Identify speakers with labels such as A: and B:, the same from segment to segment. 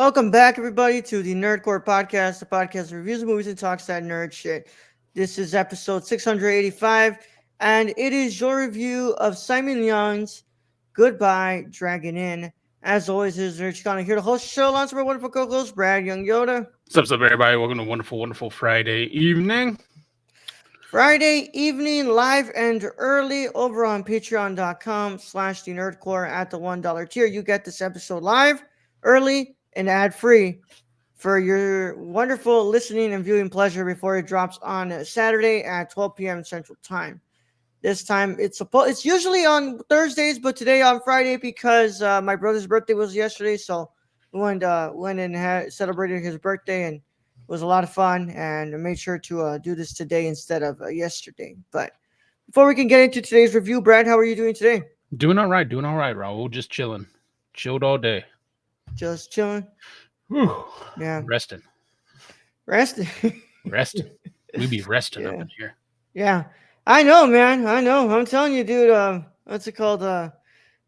A: Welcome back, everybody, to the Nerdcore Podcast, the podcast that reviews movies and talks that nerd shit. This is episode 685, and it is your review of Tsai Ming-liang's Goodbye, Dragon Inn. As always, this is Rich Connor here to host the show, alongside my wonderful co-host, Brad Young Yoda.
B: What's up, everybody? Welcome to a wonderful Friday evening.
A: Friday evening, live and early, over on patreon.com/the Nerdcore at the $1 tier. You get this episode live, early, and ad-free for your wonderful listening and viewing pleasure before it drops on Saturday at 12 p.m. Central Time. This time it's usually on Thursdays, but today on Friday because my brother's birthday was yesterday, so we went and celebrated his birthday, and it was a lot of fun, and I made sure to do this today instead of yesterday. But before we can get into today's review, Brad, how are you doing today?
B: Doing all right, Raul. Just chilled all day.
A: Just chilling.
B: Whew.
A: Yeah.
B: Resting. We be resting up in here.
A: Yeah. I know, man. I know. I'm telling you, dude. What's it called?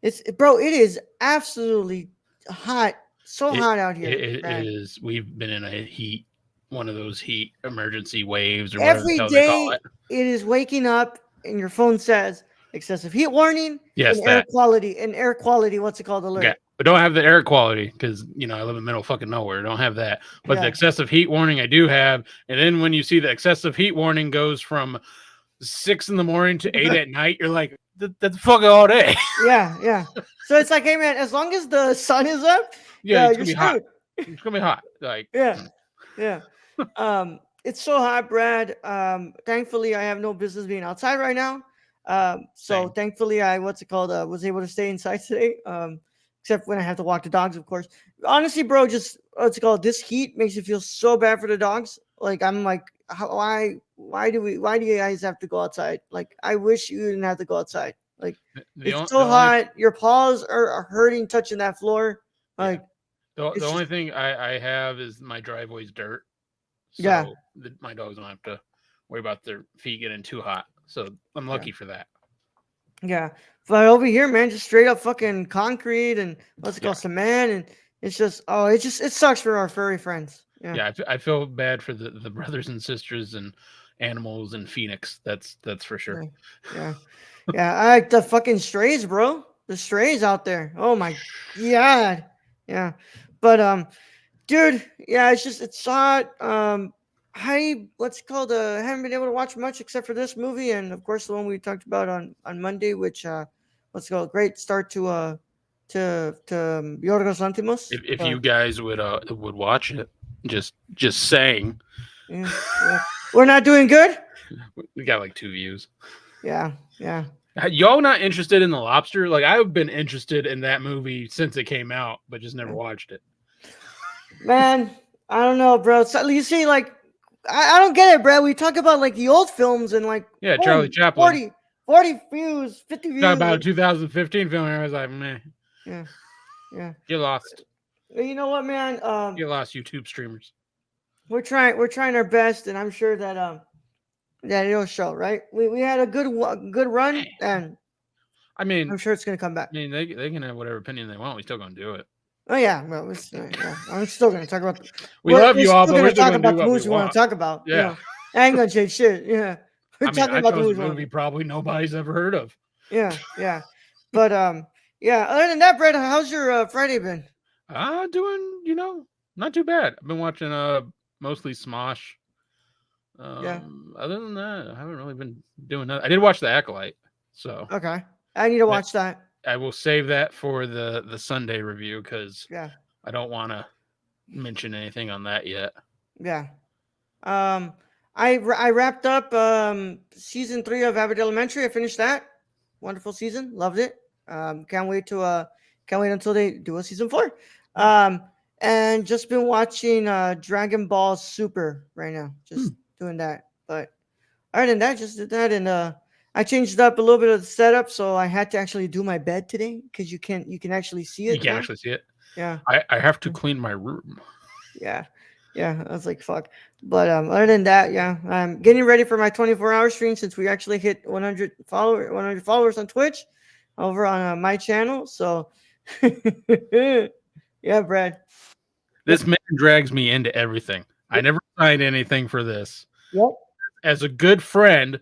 A: It is absolutely hot. So hot out here.
B: It is. We've been in one of those heat emergency waves or
A: every
B: whatever the hell
A: day.
B: They call it.
A: It is waking up and your phone says excessive heat warning.
B: Yes,
A: and air quality. What's it called? Alert.
B: Okay. But don't have the air quality because I live in the middle of fucking nowhere. Don't have that. But the excessive heat warning I do have. And then when you see the excessive heat warning goes from 6 a.m. to 8 at night, you're like, that's fucking all day.
A: Yeah. So it's like, hey man, as long as the sun is up,
B: it's gonna be hot. It's gonna be hot. Like
A: yeah. It's so hot, Brad. Thankfully I have no business being outside right now. So thankfully I was able to stay inside today. Except when I have to walk the dogs, of course. Honestly, bro, just this heat makes you feel so bad for the dogs. Like I'm like, why do you guys have to go outside? Like I wish you didn't have to go outside. Like it's so hot, your paws are hurting touching that floor. Like
B: the only thing I have is my driveway's dirt. So my dogs don't have to worry about their feet getting too hot. So I'm lucky for that.
A: Yeah. But over here, man, just straight up fucking concrete and cement, and it sucks for our furry friends.
B: Yeah, I feel bad for the brothers and sisters and animals in Phoenix. That's for sure.
A: Yeah. I like the fucking strays, bro. The strays out there. Oh my god. Yeah. But dude, yeah, it's hot. I haven't been able to watch much except for this movie, and of course the one we talked about on Monday, which great start to Yorgos Lanthimos.
B: If you guys would watch it, just saying.
A: Yeah. We're not doing good.
B: We got like 2 views.
A: Yeah.
B: Y'all not interested in The Lobster? Like I've been interested in that movie since it came out, but just never watched it.
A: Man, I don't know, bro. So, you see, like, I don't get it, bro. We talk about like the old films and like
B: Charlie Chaplin,
A: 40 views, 50 views.
B: Talk about a 2015 film, and I was like, man,
A: yeah.
B: You lost.
A: You know what, man?
B: You lost, YouTube streamers.
A: We're trying our best, and I'm sure that it'll show, right? We had a good run, and
B: I mean,
A: I'm sure it's gonna come back.
B: I mean, they can have whatever opinion they want. We're still gonna do it.
A: Oh yeah, well, I'm still gonna talk about.
B: We love you all, but we're still
A: talk about
B: do
A: the movies we want to talk about.
B: Yeah,
A: I ain't gonna change shit. Yeah,
B: we're talking about the movie probably nobody's ever heard of.
A: Yeah, but yeah. Other than that, Brett, how's your Friday been?
B: Doing not too bad. I've been watching mostly Smosh. Other than that, I haven't really been doing that. I did watch The Acolyte, so
A: okay. I need to watch that.
B: I will save that for the Sunday review because I don't want to mention anything on that yet.
A: Yeah. I wrapped up season 3 of Abbott Elementary. I finished that. Wonderful season. Loved it. Can't wait until they do a season 4. And just been watching Dragon Ball Super right now. Just doing that. But other than that, just did that, and I changed up a little bit of the setup, so I had to actually do my bed today because you can actually see it.
B: You can actually see it.
A: Yeah.
B: I have to clean my room.
A: Yeah. I was like, fuck. But other than that, I'm getting ready for my 24-hour stream since we actually hit 100 followers on Twitch over on my channel. So, yeah, Brad.
B: This man drags me into everything. I never signed anything for this.
A: Yep.
B: As a good friend,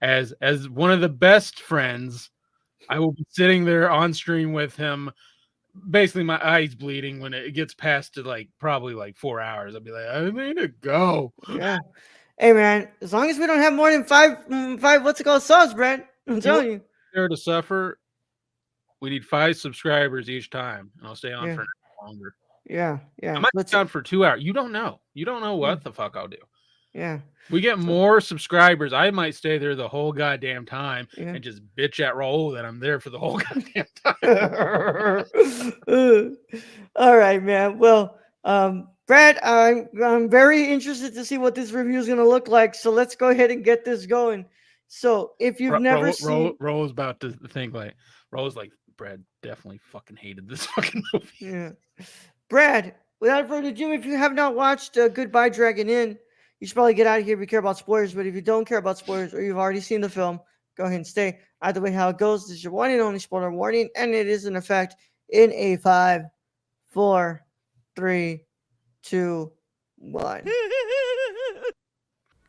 B: as one of the best friends, I will be sitting there on stream with him. Basically, my eyes bleeding when it gets past to probably 4 hours. I'll be like, I need to go.
A: Yeah. Hey man, as long as we don't have more than five what's it called subs, Brad. I'm
B: If you want
A: telling you.
B: there to suffer, we need 5 subscribers each time, and I'll stay on
A: Yeah.
B: for an hour longer.
A: Yeah.
B: I
A: Yeah.
B: might
A: Let's.
B: be on for 2 hours. You don't know. You don't know
A: Yeah.
B: what the fuck I'll do.
A: Yeah.
B: We get more subscribers. I might stay there the whole goddamn time
A: Yeah.
B: and just bitch at Raul that I'm there for the whole goddamn time.
A: All right, man. Well, Brad, I'm very interested to see what this review is going to look like. So let's go ahead and get this going. So if you've never seen,
B: Raul's about to think Raul's like, Brad definitely fucking hated this fucking movie.
A: Yeah, Brad. Without further ado, if you have not watched Goodbye Dragon Inn, you should probably get out of here if you care about spoilers. But if you don't care about spoilers or you've already seen the film, go ahead and stay. Either way, how it goes, this is your one and only spoiler warning, and it is in effect in a 5, 4, 3, 2, 1.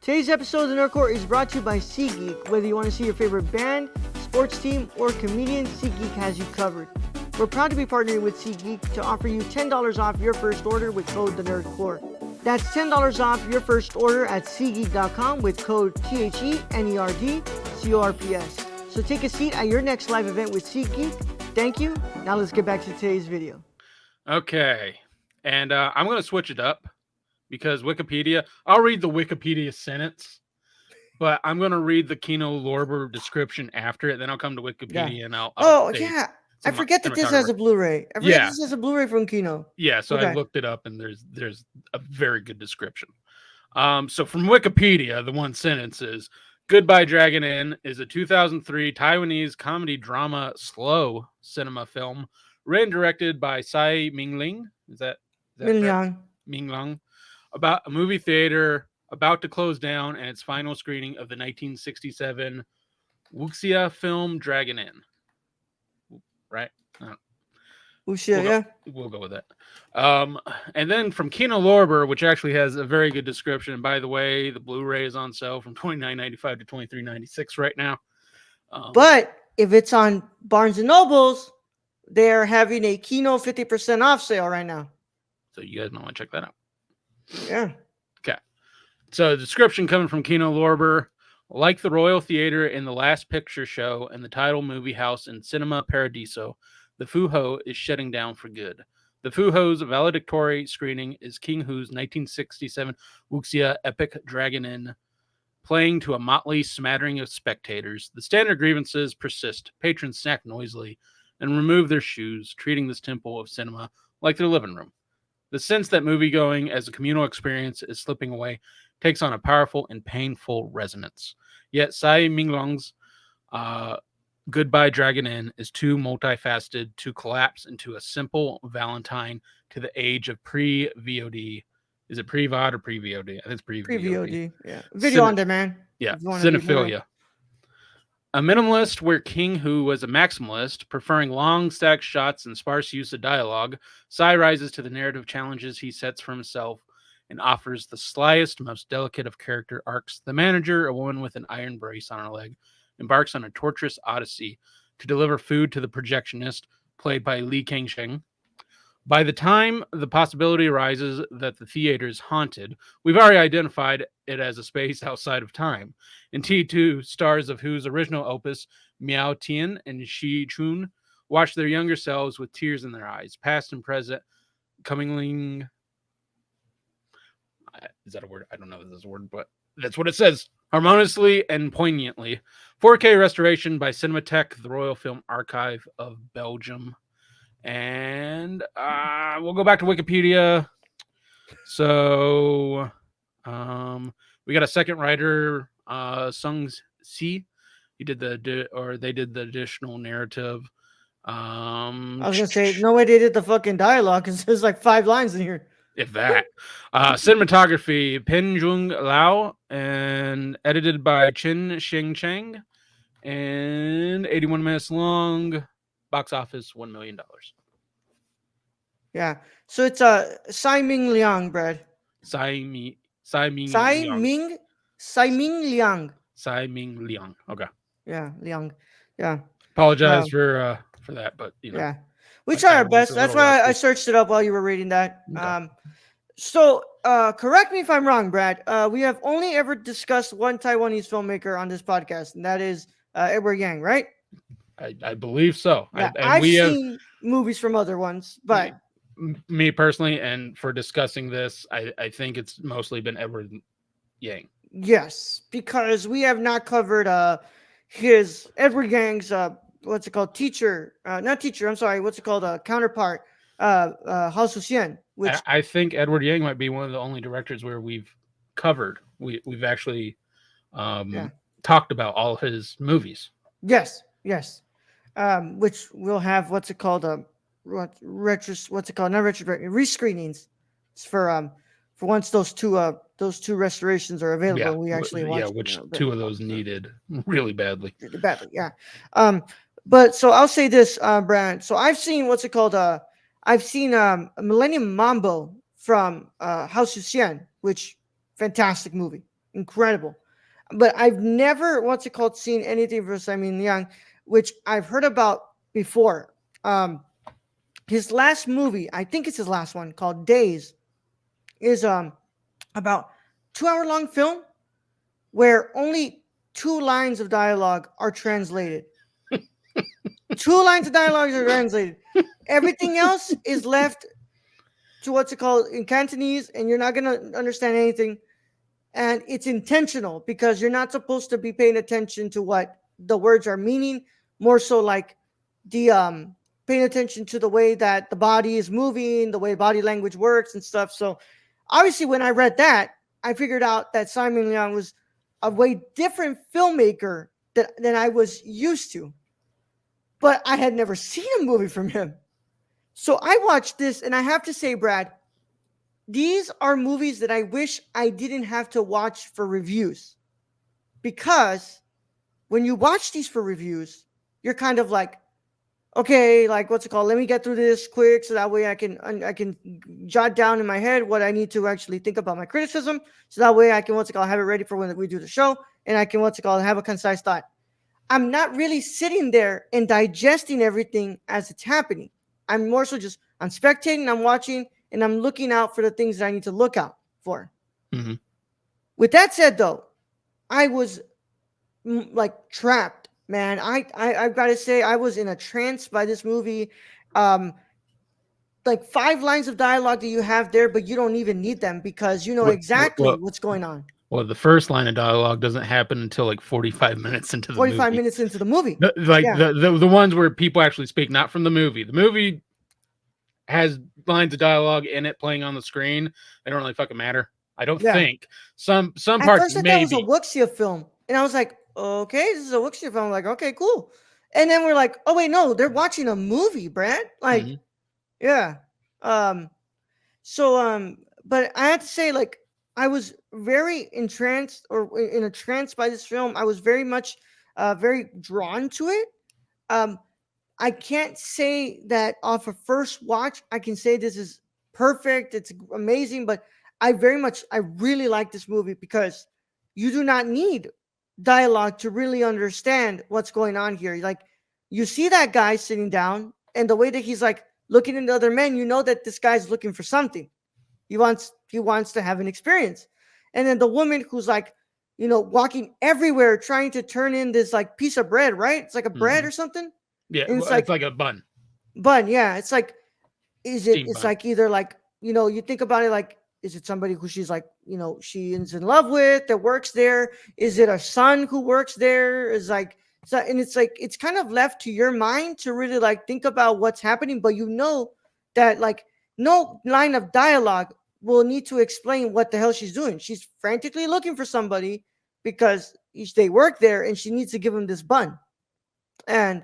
A: Today's episode of the Nerdcore is brought to you by SeatGeek. Whether you want to see your favorite band, sports team, or comedian, SeatGeek has you covered. We're proud to be partnering with SeatGeek to offer you $10 off your first order with code TheNerdCore. That's $10 off your first order at SeatGeek.com with code THENERDCORPS. So take a seat at your next live event with SeatGeek. Thank you. Now let's get back to today's video.
B: Okay. And I'm going to switch it up because Wikipedia, I'll read the Wikipedia sentence, but I'm going to read the Kino Lorber description after it. Then I'll come to Wikipedia and I'll
A: yeah. I forget that this has a Blu-ray. This has a Blu-ray from Kino.
B: Yeah, so I looked it up and there's a very good description. So from Wikipedia, the one sentence is Goodbye Dragon Inn is a 2003 Taiwanese comedy drama slow cinema film written and directed by Tsai Ming-liang. Is that Ming-liang? About a movie theater about to close down and its final screening of the 1967 wuxia film Dragon Inn. Right?
A: Wuxia,
B: we'll go with that. And then from Kino Lorber, which actually has a very good description. And by the way, the Blu-ray is on sale from $29.95 to $23.96 right now.
A: But if it's on Barnes and Nobles, they're having a Kino 50% off sale right now.
B: So you guys might want to check that out.
A: Yeah.
B: Okay. So the description coming from Kino Lorber, like the Royal Theater in the Last Picture Show and the title movie house in Cinema Paradiso, the Fu Ho is shutting down for good. The Fu Ho's valedictory screening is King Hu's 1967 wuxia epic Dragon Inn, playing to a motley smattering of spectators. The standard grievances persist. Patrons snack noisily and remove their shoes, treating this temple of cinema like their living room. The sense that movie-going as a communal experience is slipping away takes on a powerful and painful resonance. Yet Tsai Ming-liang's Goodbye Dragon Inn is too multifaceted to collapse into a simple Valentine to the age of pre-VOD. Is it pre-VOD or pre-VOD? I think it's pre-VOD.
A: Pre-VOD, yeah. Video on demand.
B: Yeah, cinephilia. A minimalist where King Hu was a maximalist, preferring long stacked shots and sparse use of dialogue, Tsai rises to the narrative challenges he sets for himself and offers the slyest, most delicate of character arcs. The manager, a woman with an iron brace on her leg, embarks on a torturous odyssey to deliver food to the projectionist, played by Li Kangsheng. By the time the possibility arises that the theater is haunted, we've already identified it as a space outside of time. In T2, stars of whose original opus, Miao Tian and Shi Chun, watch their younger selves with tears in their eyes, past and present, coming. Is that a word? I don't know if this is a word, but that's what it says. Harmoniously and poignantly. 4K restoration by Cinematheque, the Royal Film Archive of Belgium. And we'll go back to Wikipedia. So we got a second writer, Sung Si. They did the additional narrative.
A: I was gonna say no way they did the fucking dialogue because there's like 5 lines in here.
B: If that. Cinematography, Pen Jung Lao, and edited by Chen Xing Chang, and 81 minutes long. Box office, $1 million.
A: Yeah. So it's Tsai Ming-liang, Brad.
B: Tsai Mi Tsai Ming
A: Tsai
B: Liang.
A: Ming Tsai Ming-liang.
B: Tsai Ming Liang. Okay.
A: Yeah, Liang. Yeah.
B: Apologize
A: Um,
B: for that, but
A: yeah. We
B: my
A: try our
B: Taiwanese
A: best.
B: a
A: That's
B: little
A: why I
B: rusty.
A: searched it up while you were reading that.
B: Okay.
A: So correct me if I'm wrong, Brad. We have only ever discussed one Taiwanese filmmaker on this podcast, and that is Edward Yang, right?
B: I believe so.
A: Yeah,
B: And
A: I've
B: we have
A: seen movies from other ones, but
B: me personally, and for discussing this, I think it's mostly been Edward Yang.
A: yes, because we have not covered his Edward Yang's what's it called, teacher, not teacher, I'm sorry, what's it called, counterpart, Hao Suxian, which
B: I think Edward Yang might be one of the only directors where we've covered. We've actually
A: yeah,
B: talked about all his movies.
A: yes, yes, which will have what's it called, what's it called, not retro rescreenings. It's for once those two restorations are available
B: Yeah,
A: and we actually
B: yeah.
A: watch
B: Which
A: them.
B: two of those needed really badly?
A: Really badly. Yeah. Um, but so I'll say this, Brand. So I've seen what's it called? I've seen Millennium Mambo from House of Xian, which fantastic movie, incredible. But I've never what's it called seen anything from Simon Young, which I've heard about before. His last movie, I think it's his last one, called Days, is about 2 hour long film where only two lines of dialogue are translated. Two lines of dialogue are translated. Everything else is left to what's it called in Cantonese, and you're not gonna understand anything. And it's intentional because you're not supposed to be paying attention to what the words are meaning. More so like the paying attention to the way that the body is moving, the way body language works and stuff. So obviously, when I read that, I figured out that Simon Leong was a way different filmmaker than I was used to. But I had never seen a movie from him. So I watched this, and I have to say, Brad, these are movies that I wish I didn't have to watch for reviews. Because when you watch these for reviews, you're kind of like, okay, like what's it called? Let me get through this quick so that way I can jot down in my head what I need to actually think about my criticism. So that way I can what's it called have it ready for when we do the show, and I can what's it called have a concise thought. I'm not really sitting there and digesting everything as it's happening. I'm more so just I'm spectating, I'm watching, and I'm looking out for the things that I need to look out for.
B: Mm-hmm.
A: With that said, though, I was like trapped, man. I've got to say I was in a trance by this movie. Um, like 5 lines of dialogue that you have there, but you don't even need them because you know exactly
B: Well,
A: what's going on.
B: well, the first line of dialogue doesn't happen until like 45 minutes into the
A: 45
B: movie.
A: minutes into the movie.
B: Like
A: Yeah.
B: the ones where people actually speak, not from the movie. The movie has lines of dialogue in it playing on the screen. They don't really fucking matter. I don't
A: Yeah.
B: think some
A: At
B: parts
A: first, I thought it was a
B: maybe.
A: Wuxia film, and I was like, "Okay, this is a Wuxia film." I'm like, "Okay, cool." And then we're like, "Oh wait, no, they're watching a movie, Brad." Like,
B: Mhm.
A: yeah. Um. So, but I had to say, like, I was very entranced or in a trance by this film. I was very much, very drawn to it. Um, I can't say that off a first watch, I can say this is perfect. It's amazing, but I really like this movie because you do not need dialogue to really understand what's going on here. Like, you see that guy sitting down, and the way that he's like looking at the other men, you know that this guy's looking for something. He wants to have an experience. And then the woman who's like, walking everywhere trying to turn in this like piece of bread, right? It's like a bread
B: Mhm.
A: or something.
B: Yeah,
A: And it's
B: it's
A: like
B: like a bun,
A: bun, yeah. It's like,
B: steam
A: it's
B: bun.
A: like either like, you think about it like, is it somebody who she's like, she is in love with that works there? Is it a son who works there? Is like, so, and it's like, it's kind of left to your mind to really like think about what's happening, but you know that like no line of dialogue will need to explain what the hell she's doing. She's frantically looking for somebody because they work there and she needs to give him this bun. And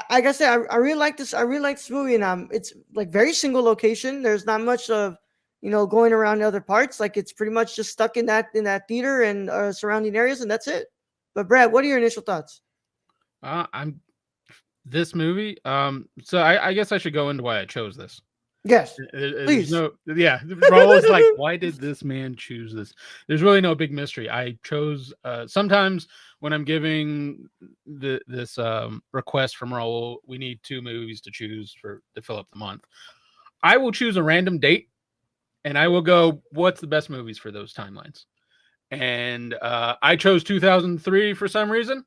A: like I said, I really like this. I really like this movie, and it's like very single location. There's not much of going around other parts. Like it's pretty much just stuck in that theater and surrounding areas, and that's it. But Brad, what are your initial thoughts?
B: I'm this movie. So I guess I should go into why I chose this.
A: Yes,
B: There's
A: please.
B: no, yeah. Raul is like, why did this man choose this? There's really no big mystery. I chose. Sometimes when I'm giving this request from Raul, we need 2 movies to choose for to fill up the month. I will choose a random date, and I will go, what's the best movies for those timelines? And I chose 2003 for some reason,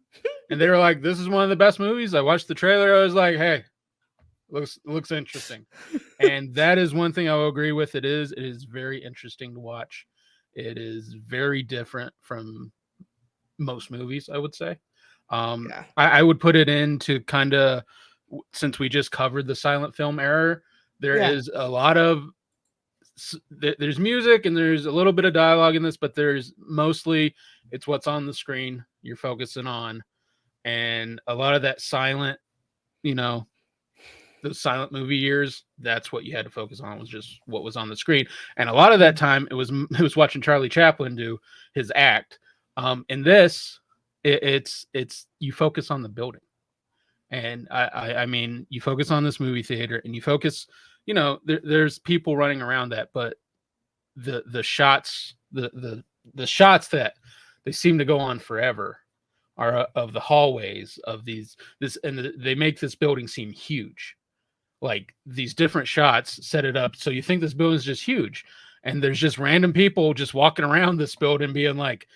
B: and they were like, "This is one of the best movies." I watched the trailer. I was like, "Hey, looks interesting," and that is one thing I will agree with. It is very interesting to watch. It is very different from most movies, I would say.
A: Yeah,
B: I would put it into kind of, since we just covered the silent film era. There
A: yeah,
B: is a lot of there's music and there's a little bit of dialogue in this, but there's mostly it's what's on the screen you're focusing on, and a lot of that silent, you know, those silent movie years. That's what you had to focus on, was just what was on the screen, and a lot of that
A: mm,
B: time it was watching Charlie Chaplin do his act. In this, it's you focus on the building, and I mean, you focus on this movie theater, and you focus, there's people running around that, but the shots the shots that they seem to go on forever are of the hallways of they make this building seem huge. Like, these different shots set it up so you think this building's just huge, and there's just random people just walking around this building being like,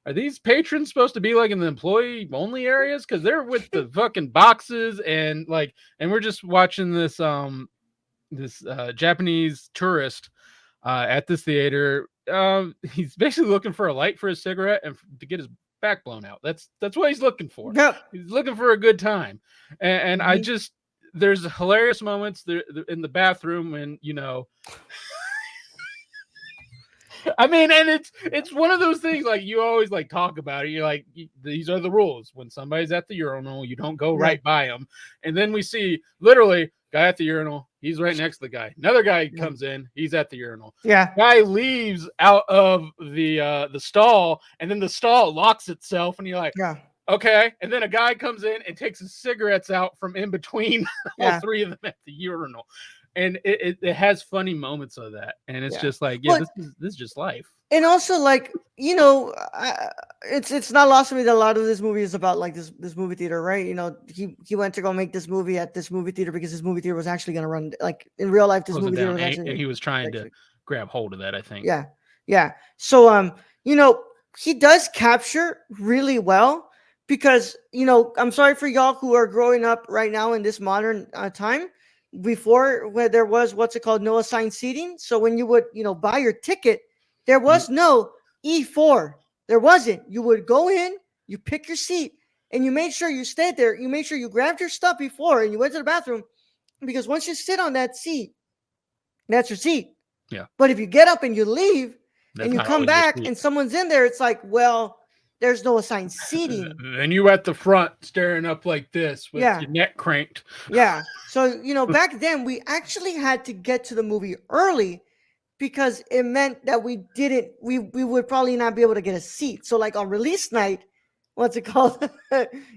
B: are these patrons supposed to be like in the employee only areas, because they're with the fucking boxes, and like, and we're just watching this Japanese tourist at this theater. He's basically looking for a light for his cigarette and to get his back blown out. That's what he's looking for.
A: yep.
B: He's looking for a good time, and I
A: Mhm.
B: just, there's hilarious moments there in the bathroom, and I mean, and it's one of those things, like, you always like talk about it. You're like, these are the rules. When somebody's at the urinal, you don't go
A: Yeah,
B: right by them. And then we see literally guy at the urinal. He's right next to the guy. Another guy
A: yeah,
B: comes in. He's at the urinal.
A: yeah,
B: Guy leaves out of the stall, and then the stall locks itself, and you're like,
A: yeah,
B: okay. And then a guy comes in and takes his cigarettes out from in between all
A: yeah,
B: three of them at the urinal. And it has funny moments of that, and it's
A: yeah.
B: just like, yeah,
A: Well,
B: this is just life.
A: and also, like, it's not lost to me that a lot of this movie is about, like, this movie theater, right? He went to go make this movie at this movie theater because this movie theater was actually going to run, like, in real life. This
B: Closing
A: movie theater
B: down,
A: was
B: and
A: actually
B: he was trying to
A: like,
B: grab hold of that, I think.
A: yeah, yeah. So you know, he does capture really well, because I'm sorry for y'all who are growing up right now in this modern time. Before, where there was, what's it called, no assigned seating. So when you would buy your ticket, there
B: You,
A: was no E4. There wasn't. You would go in, you pick your seat, and you made sure you stayed there. You made sure you grabbed your stuff before, and you went to the bathroom, because once you sit on that seat, that's your seat.
B: yeah,
A: But if you get up and you leave and
B: that's
A: you
B: not
A: come
B: always your
A: back
B: seat.
A: and someone's in there, it's like, well, there's no assigned seating.
B: Then you at the front staring up like this with
A: Yeah.
B: your neck cranked.
A: Yeah. So, back then we actually had to get to the movie early, because it meant that we would probably not be able to get a seat. So, like, on release night, what's it called?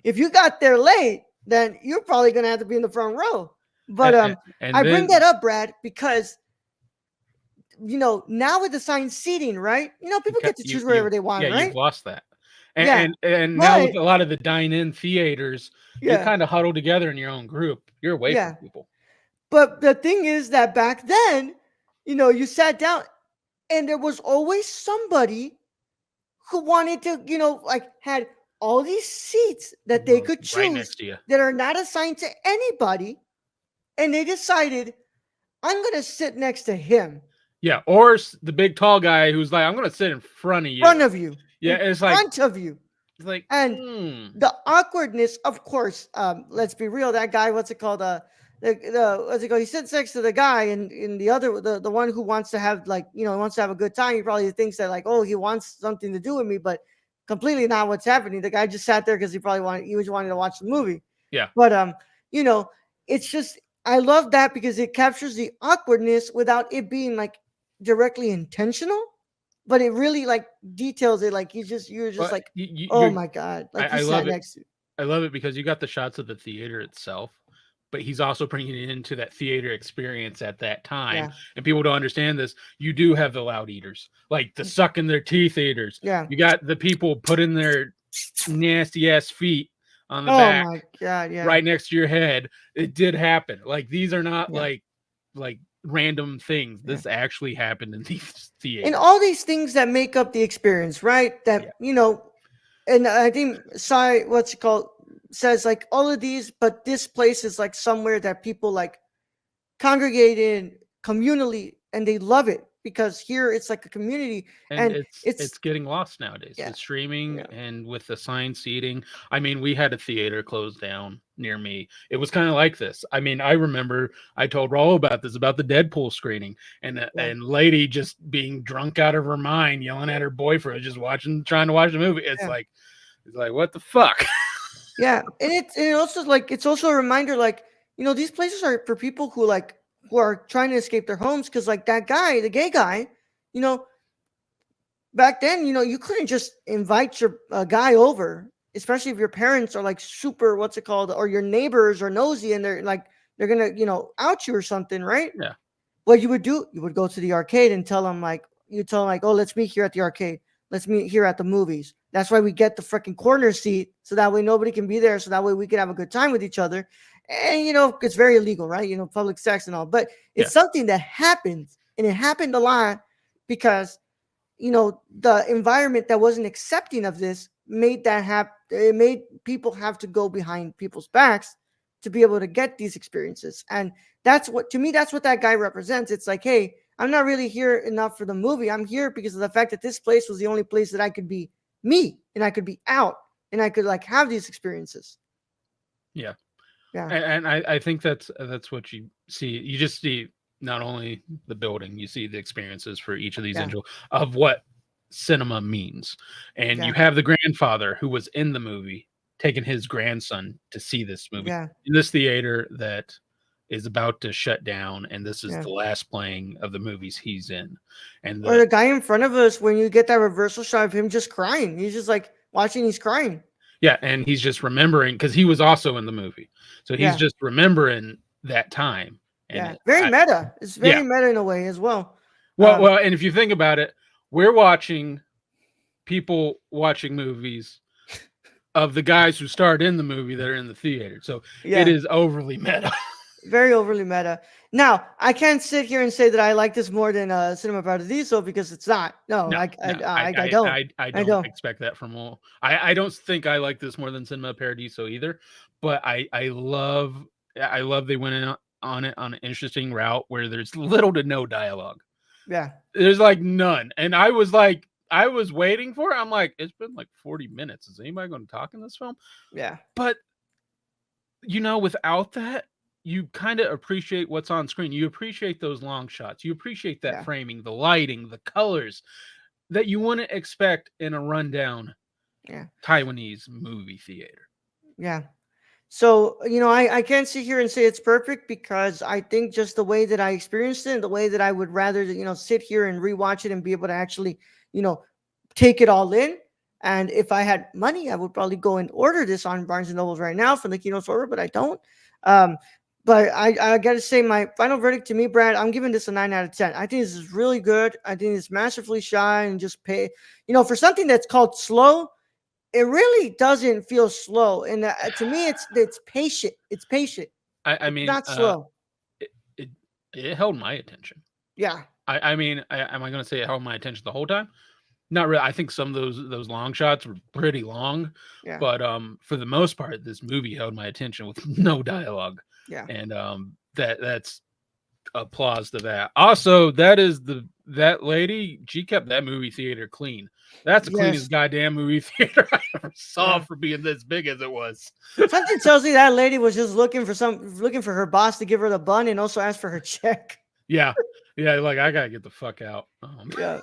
A: If you got there late, then you're probably going to have to be in the front row. But
B: And
A: I bring
B: then
A: that up, Brad, because now with assigned seating, right? People get to choose wherever they want,
B: yeah, you've
A: right?
B: lost that.
A: Yeah.
B: And now
A: But
B: with a lot of the dine-in theaters, you're
A: yeah,
B: kind of huddled together in your own group. You're away from
A: yeah.
B: people.
A: But the thing is that back then, you sat down and there was always somebody who wanted to, like, had all these seats that they
B: Well,
A: could
B: right next
A: choose
B: to you.
A: that are not assigned to anybody. And they decided, I'm going to sit next to him,
B: Yeah, or the big tall guy who's like, I'm gonna sit in front of
A: in
B: you.
A: front of you,
B: Yeah,
A: in front of you.
B: it's like,
A: And the awkwardness, of course, let's be real, that guy, what's it called, what's it called, he sits next to the guy, and in the other, the one who wants to have, like, wants to have a good time. He probably thinks that, like, oh, he wants something to do with me, but completely not what's happening. The guy just sat there because he was wanting to watch the movie.
B: yeah.
A: But you know it's just, I love that because it captures the awkwardness without it being, like, directly intentional, but it really, like, details it, like, you're just
B: Well,
A: like,
B: you,
A: oh my god, like, you
B: I
A: sat
B: love it.
A: next to.
B: I love it because you got the shots of the theater itself, but he's also bringing it into that theater experience at that time.
A: Yeah.
B: And people don't understand this. You do have the loud eaters, like the sucking their teeth eaters.
A: Yeah.
B: You got the people putting their nasty ass feet on the
A: Oh
B: back
A: my God. Yeah.
B: right next to your head. It did happen. Like these are not
A: Yeah.
B: like random things.
A: Yeah.
B: This actually happened in these
A: And
B: theaters.
A: all these things that make up the experience, right?
B: Yeah.
A: That, and I think Sai, what's it called, says like all of these, but this place is like somewhere that people like congregate in communally and they love it because here it's like a community
B: And
A: and
B: it's
A: it's
B: getting lost nowadays
A: yeah,
B: with streaming
A: yeah,
B: and with the assigned seating. I mean, we had a theater closed down near me. It was kind of like this. I mean, I remember I told Raul about this, about the Deadpool screening,
A: yeah,
B: and lady just being drunk out of her mind, yelling at her boyfriend, just trying to watch the movie.
A: yeah.
B: It's like what the fuck?
A: Yeah, and it also like it's also a reminder like these places are for people who are trying to escape their homes because like that guy, the gay guy, you know, back then, you couldn't just invite your guy over, especially if your parents are like super, what's it called, or your neighbors are nosy and they're gonna out you or something, right?
B: Yeah,
A: What you would do, you would go to the arcade and tell them like, oh, let's meet here at the arcade. Let's meet here at the movies. That's why we get the freaking corner seat so that way nobody can be there. So that way we can have a good time with each other. And it's very illegal, right? Public sex and all, but
B: yeah,
A: it's something that happens, and it happened a lot because the environment that wasn't accepting of this made that happen. It made people have to go behind people's backs to be able to get these experiences. And that's what that guy represents. It's like, hey, I'm not really here enough for the movie. I'm here because of the fact that this place was the only place that I could be me and I could be out and I could like have these experiences.
B: yeah.
A: Yeah.
B: And I think that's what you see. You just see not only the building, you see the experiences for each of these
A: Yeah.
B: of what cinema means. And you
A: Yeah.
B: have the grandfather who was in the movie taking his grandson to see this movie
A: Yeah.
B: in this theater that is about to shut down, and this is
A: Yeah.
B: the last playing of the movies he's in. And
A: Or the guy in front of us, when you get that reversal shot of him just crying, he's just like watching, he's crying.
B: yeah, and he's just remembering because he was also in the movie. So he's
A: Yeah.
B: just remembering that time.
A: Yeah.
B: And
A: Very meta. It's
B: yeah.
A: very meta in a way as well.
B: Well, and if you think about it, we're watching people watching movies of the guys who starred in the movie that are in the theater. So
A: Yeah.
B: it is overly meta.
A: Very overly meta. Now, I can't sit here and say that I like this more than Cinema Paradiso because it's not. No,
B: No,
A: I don't.
B: I
A: I
B: don't
A: don't.
B: expect that from all. I don't think I like this more than Cinema Paradiso either. But I love they went in on it on an interesting route where there's little to no dialogue.
A: Yeah.
B: There's like none. And I was waiting for it. I'm like, it's been like 40 minutes. Is anybody going to talk in this film?
A: Yeah.
B: But without that, you kind of appreciate what's on screen. You appreciate those long shots. You appreciate that
A: Yeah.
B: framing, the lighting, the colors that you wouldn't expect in a rundown
A: Yeah.
B: Taiwanese movie theater.
A: Yeah. So, I can't sit here and say it's perfect because I think just the way that I experienced it and the way that I would rather, sit here and rewatch it and be able to actually, take it all in. And if I had money, I would probably go and order this on Barnes and Nobles right now from the Kino store, but I don't. Um, but I got to say, my final verdict to me, Brad, I'm giving this a 9 out of 10. I think this is really good. I think it's masterfully shot and just for something that's called slow, it really doesn't feel slow. And to me, it's patient. It's patient.
B: I
A: It's
B: mean,
A: not slow.
B: it, it, it held my attention.
A: Yeah.
B: I mean, am I going to say it held my attention the whole time? Not really. I think some of those long shots were pretty long,
A: Yeah.
B: but for the most part, this movie held my attention with no dialogue,
A: Yeah.
B: and that's applause to that. Also, that lady, she kept that movie theater clean. That's the
A: Yes.
B: cleanest goddamn movie theater I ever saw
A: Yeah.
B: for being this big as it was.
A: Something tells me that lady was just looking for her boss to give her the bun and also ask for her check.
B: Yeah, like I gotta get the fuck out.
A: Yeah.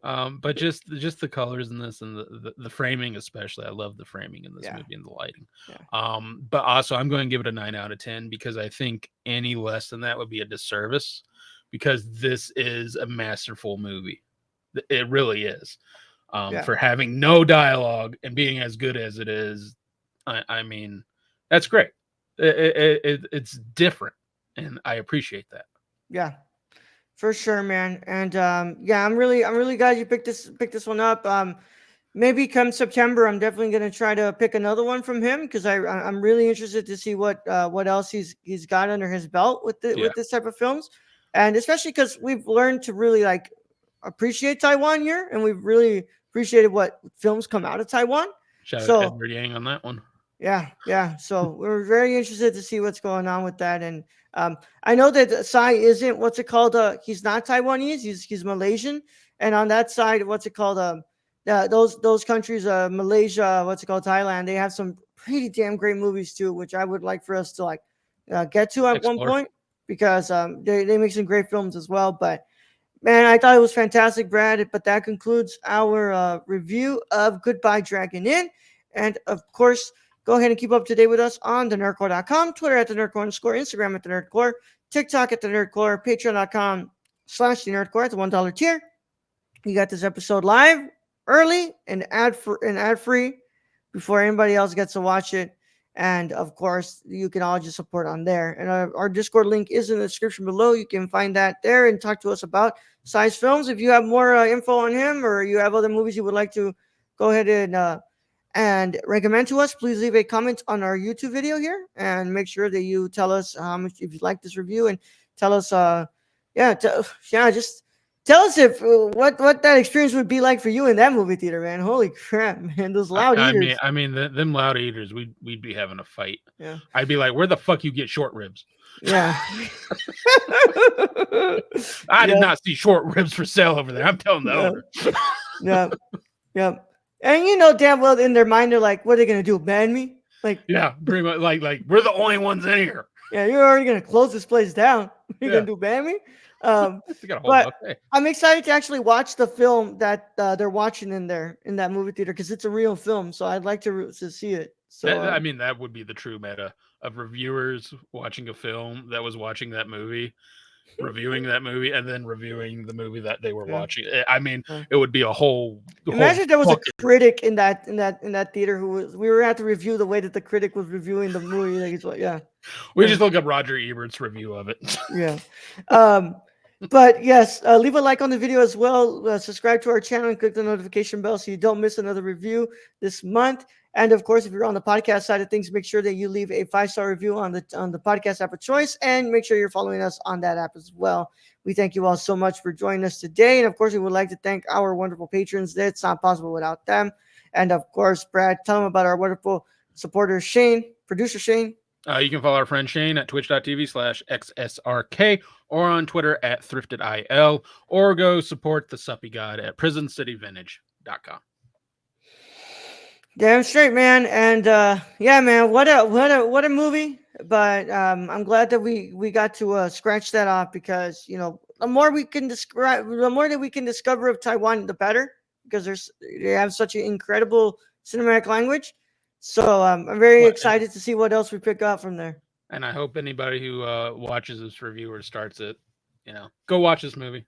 B: But just the colors in this and the framing especially. I love the framing in this
A: Yeah.
B: movie and the lighting.
A: Yeah.
B: But also I'm going to give it a 9 out of 10 because I think any less than that would be a disservice because this is a masterful movie. It really is.
A: Yeah.
B: For having no dialogue and being as good as it is. I mean, that's great. It's different, and I appreciate that.
A: Yeah, for sure, man. And yeah, I'm really glad you picked this one up. Maybe come September, I'm definitely gonna try to pick another one from him because I'm really interested to see what else he's got under his belt
B: Yeah,
A: with this type of films, and especially because we've learned to really like appreciate Taiwan here, and we've really appreciated what films come out of Taiwan.
B: shout out
A: So
B: Edward Yang on that one.
A: yeah, yeah. So we're very interested to see what's going on with that. And I know that Psy isn't what's it called? He's not Taiwanese. He's Malaysian. And on that side, what's it called? Those countries, Malaysia, what's it called? Thailand. They have some pretty damn great movies too, which I would like for us to like get to at one
B: Explore.
A: point because they make some great films as well. But man, I thought it was fantastic, Brad. But that concludes our review of Goodbye Dragon Inn. And of course, go ahead and keep up to date with us on thenerdcore.com, Twitter at the Nerdcore underscore, Instagram at the Nerdcore, TikTok at the Nerdcore, Patreon.com/the Nerdcore at the $1 tier. You got this episode live, early, and ad free before anybody else gets to watch it. And of course, you can all just support on there. And our Discord link is in the description below. You can find that there and talk to us about Size Films. If you have more info on him or you have other movies you would like to go ahead and recommend to us, please leave a comment on our YouTube video here and make sure that you tell us how much if you like this review and tell us just tell us if what that experience would be like for you in that movie theater, man. Holy crap, man, those loud eaters.
B: I mean, them loud eaters, we'd be having a fight.
A: Yeah,
B: I'd be like, where the fuck you get short ribs?
A: yeah.
B: I did not see short ribs for sale over there. I'm telling the owner.
A: Yeah, yeah. And you know damn well in their mind they're like, what are they gonna do? Ban me? Like,
B: yeah, pretty much. Like we're the only ones in here.
A: Yeah, you're already gonna close this place down. You're gonna do ban me? But I'm excited to actually watch the film that they're watching in that movie theater because it's a real film. So I'd like to see it. So
B: I mean, that would be the true meta of reviewers watching a film that was watching that movie, reviewing that movie, and then reviewing the movie that they were watching. I mean, it would be a whole.
A: Imagine there was a critic in that theater we were at to review the way that the critic was reviewing the movie. Like,
B: we just look up Roger Ebert's review of it.
A: Yeah. But yes, leave a like on the video as well. Subscribe to our channel and click the notification bell so you don't miss another review this month. And of course, if you're on the podcast side of things, make sure that you leave a 5-star review on the podcast app of choice, and make sure you're following us on that app as well. We thank you all so much for joining us today, and of course, we would like to thank our wonderful patrons. It's not possible without them. And of course, Brad, tell them about our wonderful supporter Shane, producer Shane.
B: You can follow our friend Shane at twitch.tv/XSRK or on Twitter at thriftedil, or go support the Suppy God at prisoncityvintage.com.
A: Damn straight, man. And yeah, man, what a movie. But I'm glad that we got to scratch that off because the more that we can discover of Taiwan, the better, because they have such an incredible cinematic language. So I'm very excited to see what else we pick up from there.
B: And I hope anybody who watches this review or starts it, go watch this movie.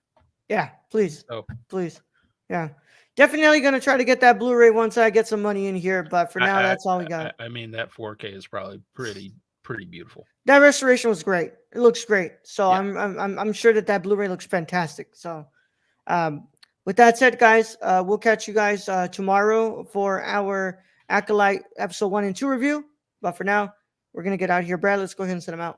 A: Yeah, please. Please. Yeah. Definitely going to try to get that Blu-ray once I get some money in here, but for now, that's all we got.
B: I mean, that 4K is probably pretty beautiful.
A: That restoration was great. It looks great. So yeah. I'm sure that Blu-ray looks fantastic. So with that said, guys, we'll catch you guys tomorrow for our Acolyte episode 1 and 2 review. But for now, we're going to get out of here. Brad, let's go ahead and send them out.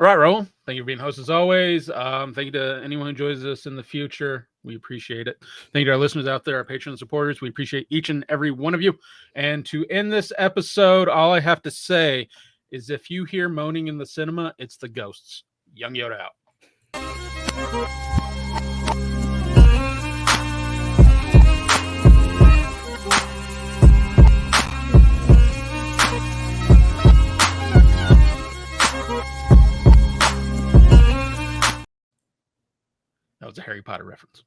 B: All right, Raul. Thank you for being host as always. Thank you to anyone who joins us in the future. We appreciate it. Thank you to our listeners out there, our Patreon supporters. We appreciate each and every one of you. And to end this episode, all I have to say is if you hear moaning in the cinema, it's the ghosts. Young Yoda out. That was a Harry Potter reference.